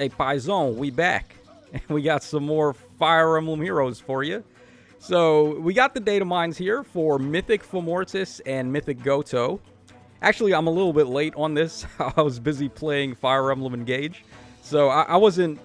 Hey, Paizon, we back. And we got some more Fire Emblem heroes for you. So, we got the Datamines here for Mythic Fomortiis and Mythic Gotoh. Actually, I'm a little bit late on this. I was busy playing Fire Emblem Engage. So, I wasn't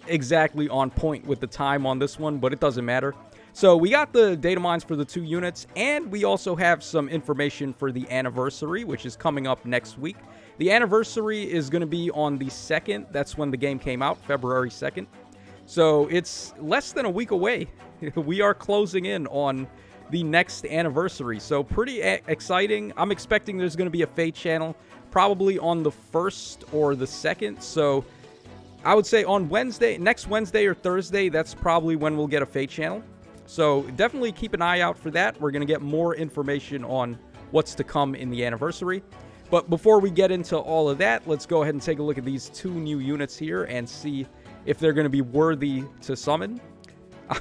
exactly on point with the time on this one, but it doesn't matter. So, we got the Datamines for the 2 units, and we also have some information for the anniversary, which is coming up next week. The anniversary is going to be on the 2nd. That's when the game came out, February 2nd. So it's less than a week away. We are closing in on the next anniversary. So pretty exciting. I'm expecting there's going to be a Fate channel probably on the 1st or the 2nd. So I would say on Wednesday, next Wednesday or Thursday, that's probably when we'll get a Fate channel. So definitely keep an eye out for that. We're going to get more information on what's to come in the anniversary. But before we get into all of that, let's go ahead and take a look at these 2 new units here and see if they're going to be worthy to summon.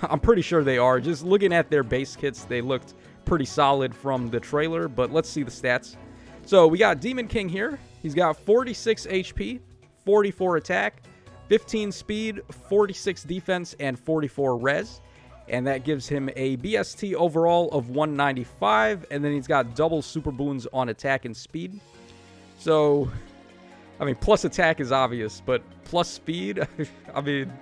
I'm pretty sure they are. Just looking at their base kits, they looked pretty solid from the trailer, but let's see the stats. So we got Demon King here. He's got 46 HP, 44 attack, 15 speed, 46 defense, and 44 res. And that gives him a BST overall of 195, and then he's got double super boons on attack and speed. So, I mean, plus attack is obvious, but plus speed, I mean,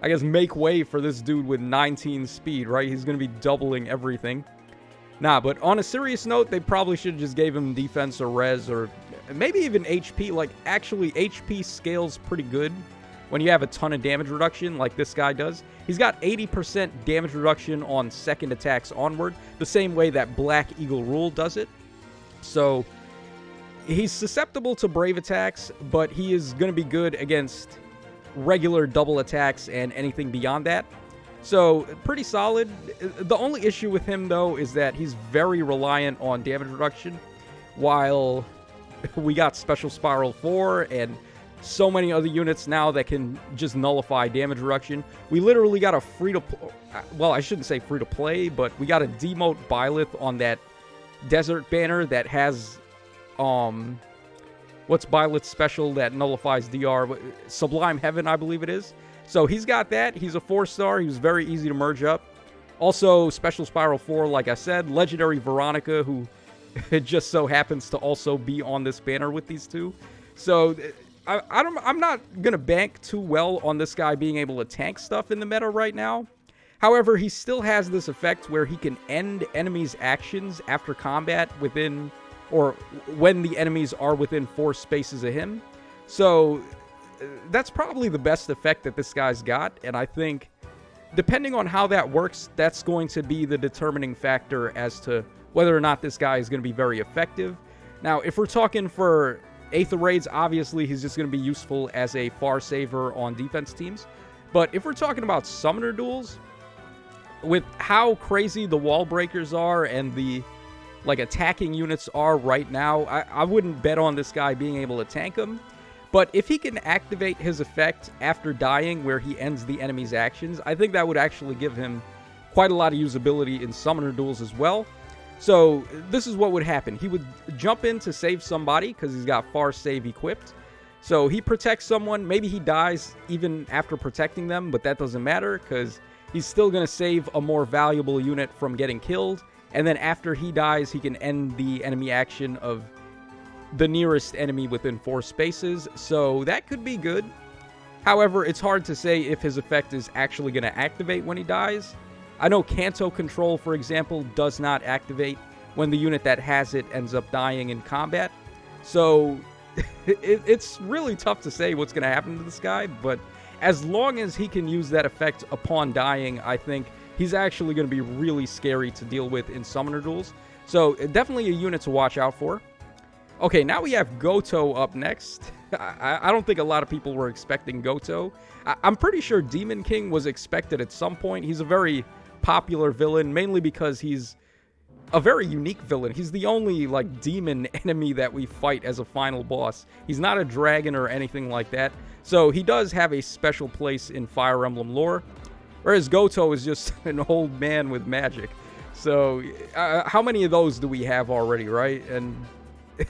I guess make way for this dude with 19 speed, right? He's going to be doubling everything. Nah, but on a serious note, they probably should have just gave him defense or res or maybe even HP. Like, actually, HP scales pretty good when you have a ton of damage reduction like this guy does. He's got 80% damage reduction on second attacks onward, the same way that Black Eagle Rule does it. So he's susceptible to brave attacks, but he is going to be good against regular double attacks and anything beyond that. So pretty solid. The only issue with him, though, is that he's very reliant on damage reduction, while we got Special Spiral 4 and so many other units now that can just nullify damage reduction. We literally got a well, I shouldn't say free-to-play, but we got a demote Byleth on that desert banner that has what's Byleth's special that nullifies DR? Sublime Heaven, I believe it is. So he's got that. He's a 4-star. He was very easy to merge up. Also, Special Spiral 4, like I said. Legendary Veronica, who it just so happens to also be on this banner with these 2. So I'm not going to bank too well on this guy being able to tank stuff in the meta right now. However, he still has this effect where he can end enemies' actions after combat within, or when the enemies are within 4 spaces of him. So that's probably the best effect that this guy's got, and I think depending on how that works, that's going to be the determining factor as to whether or not this guy is going to be very effective. Now, if we're talking for Aether Raids, obviously he's just going to be useful as a far saver on defense teams. But if we're talking about summoner duels, with how crazy the wall breakers are and the attacking units are right now, I wouldn't bet on this guy being able to tank them. But if he can activate his effect after dying where he ends the enemy's actions, I think that would actually give him quite a lot of usability in summoner duels as well. So this is what would happen. He would jump in to save somebody because he's got far save equipped. So he protects someone. Maybe he dies even after protecting them, but that doesn't matter because he's still going to save a more valuable unit from getting killed. And then after he dies, he can end the enemy action of the nearest enemy within 4 spaces. So that could be good. However, it's hard to say if his effect is actually going to activate when he dies. I know Kanto Control, for example, does not activate when the unit that has it ends up dying in combat. So it's really tough to say what's going to happen to this guy. But as long as he can use that effect upon dying, I think he's actually going to be really scary to deal with in summoner duels. So definitely a unit to watch out for. Okay, now we have Gotoh up next. I don't think a lot of people were expecting Gotoh. I'm pretty sure Demon King was expected at some point. He's a very popular villain, mainly because he's a very unique villain. He's the only, demon enemy that we fight as a final boss. He's not a dragon or anything like that. So he does have a special place in Fire Emblem lore. Whereas Gotoh is just an old man with magic. So how many of those do we have already, right? And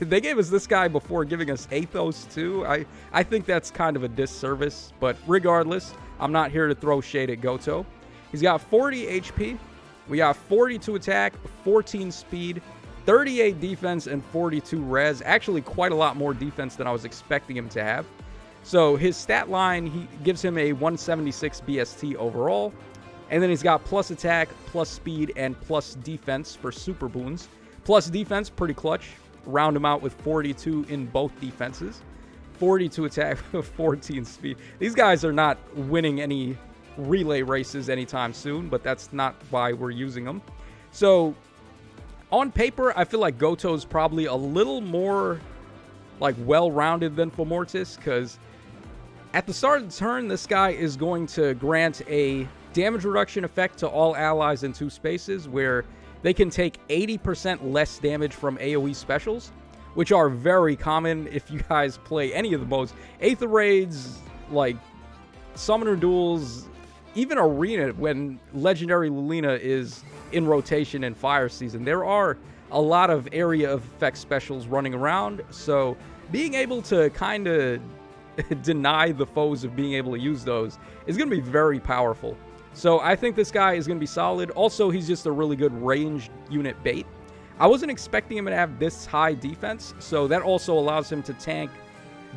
They gave us this guy before giving us Athos too. I think that's kind of a disservice, but regardless, I'm not here to throw shade at Gotoh. He's got 40 HP. We got 42 attack, 14 speed, 38 defense, and 42 res. Actually, quite a lot more defense than I was expecting him to have. So his stat line, he gives him a 176 BST overall. And then he's got plus attack, plus speed, and plus defense for super boons. Plus defense, pretty clutch. Round him out with 42 in both defenses. 42 attack, 14 speed. These guys are not winning any relay races anytime soon, but that's not why we're using them. So on paper, I feel like Gotoh's probably a little more like well-rounded than Fomortiis, because at the start of the turn, this guy is going to grant a damage reduction effect to all allies in 2 spaces, where they can take 80% less damage from AoE specials, which are very common if you guys play any of the modes. Aether Raids, like Summoner Duels, even Arena, when Legendary Lulina is in rotation in Fire Season. There are a lot of area of effect specials running around, so being able to kind of deny the foes of being able to use those is going to be very powerful. So I think this guy is going to be solid. Also, he's just a really good ranged unit bait. I wasn't expecting him to have this high defense, so that also allows him to tank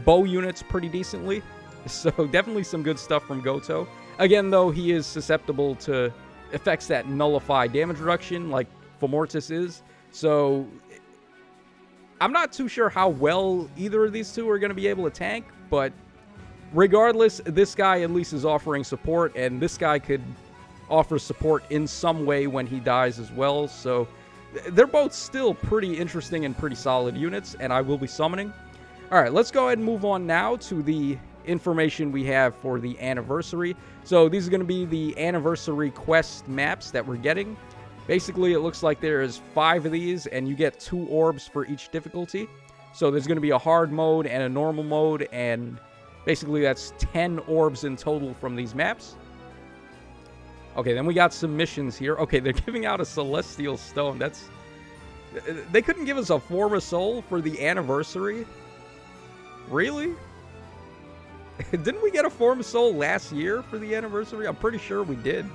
bow units pretty decently. So definitely some good stuff from Gotoh. Again, though, he is susceptible to effects that nullify damage reduction like Fomortiis is. So I'm not too sure how well either of these two are going to be able to tank, but regardless, this guy at least is offering support, and this guy could offer support in some way when he dies as well. So they're both still pretty interesting and pretty solid units, and I will be summoning. All right, let's go ahead and move on now to the information we have for the anniversary. So these are going to be the anniversary quest maps that we're getting. Basically, it looks like there's 5 of these, and you get 2 orbs for each difficulty. So there's going to be a hard mode and a normal mode, and basically that's 10 orbs in total from these maps. Okay, then we got some missions here. Okay, they're giving out a Celestial Stone. They couldn't give us a Form of Soul for the anniversary? Really? Didn't we get a Form of Soul last year for the anniversary? I'm pretty sure we did.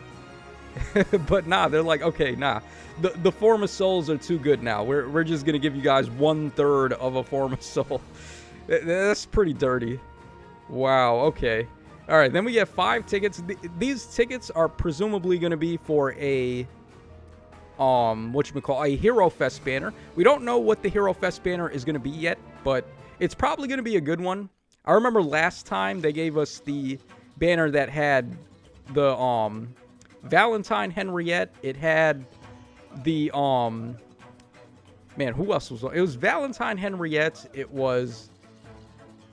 But nah, they're like, okay, nah. The Form of Souls are too good now. We're just going to give you guys 1/3 of a Form of Soul. That's pretty dirty. Wow, okay. All right, then we get 5 tickets. These tickets are presumably going to be for a a Hero Fest banner. We don't know what the Hero Fest banner is going to be yet, but it's probably going to be a good one. I remember last time they gave us the banner that had the Valentine Henriette. It had the man, who else was on? It was Valentine Henriette. It was,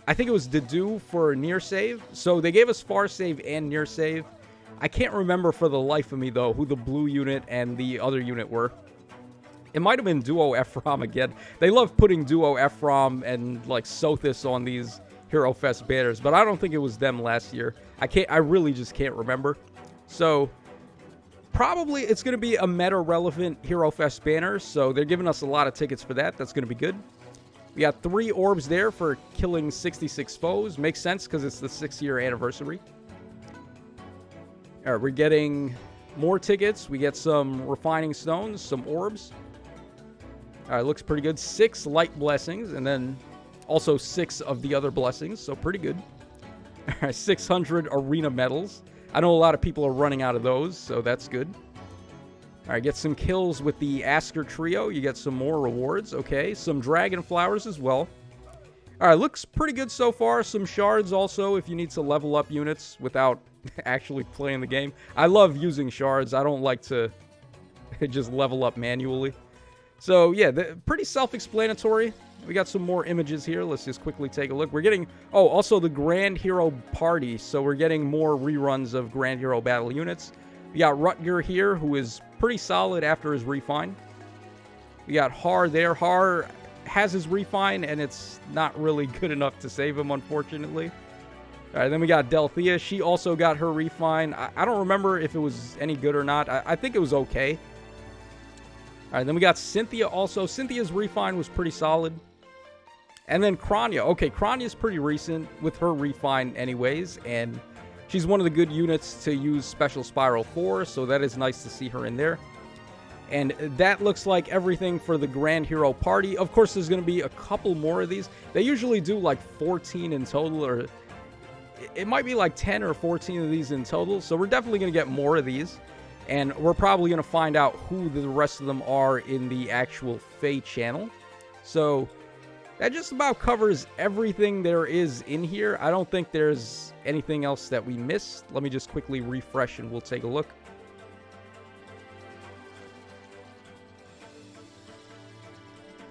I think it was Dedue for near save. So they gave us far save and near save. I can't remember for the life of me, though, who the blue unit and the other unit were. It might have been Duo Ephraim again. They love putting Duo Ephraim and, like, Sothis on these Hero Fest banners, but I don't think it was them last year. I really just can't remember. So probably it's going to be a meta-relevant Hero Fest banner, so they're giving us a lot of tickets for that. That's going to be good. We got 3 orbs there for killing 66 foes. Makes sense because it's the 6-year anniversary. All right, we're getting more tickets. We get some refining stones, some orbs. All right, looks pretty good. 6 light blessings, and then also 6 of the other blessings, so pretty good. All right, 600 arena medals. I know a lot of people are running out of those, so that's good. All right, get some kills with the Asker Trio. You get some more rewards. Okay, some Dragon Flowers as well. All right, looks pretty good so far. Some shards also if you need to level up units without actually playing the game. I love using shards. I don't like to just level up manually. So, yeah, pretty self-explanatory. We got some more images here. Let's just quickly take a look. We're getting, oh, also the Grand Hero Party. So we're getting more reruns of Grand Hero Battle units. We got Rutger here, who is pretty solid after his refine. We got Har there. Har has his refine, and it's not really good enough to save him, unfortunately. All right, then we got Delthea. She also got her refine. I don't remember if it was any good or not. I think it was okay. All right, then we got Cynthia also. Cynthia's refine was pretty solid. And then Kranya. Okay, Kranya's pretty recent with her refine anyways, and she's one of the good units to use Special Spiral for, so that is nice to see her in there. And that looks like everything for the Grand Hero Party. Of course, there's going to be a couple more of these. They usually do like 14 in total, or it might be like 10 or 14 of these in total. So we're definitely going to get more of these. And we're probably going to find out who the rest of them are in the actual Fae channel. So that just about covers everything there is in here. I don't think there's anything else that we missed. Let me just quickly refresh and we'll take a look.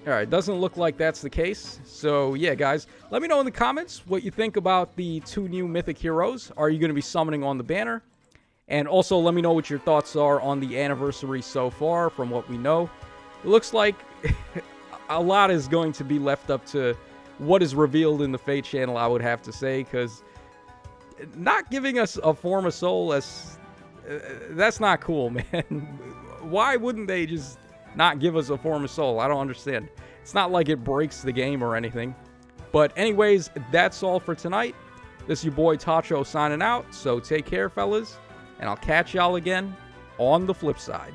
Alright, doesn't look like that's the case. So, yeah, guys, let me know in the comments what you think about the 2 new Mythic heroes. Are you going to be summoning on the banner? And also, let me know what your thoughts are on the anniversary so far from what we know. It looks like a lot is going to be left up to what is revealed in the Fate channel, I would have to say, because not giving us a Form of Soul, that's not cool, man. Why wouldn't they just not give us a Form of Soul? I don't understand. It's not like it breaks the game or anything. But anyways, that's all for tonight. This is your boy Tacho signing out. So take care, fellas. And I'll catch y'all again on the flip side.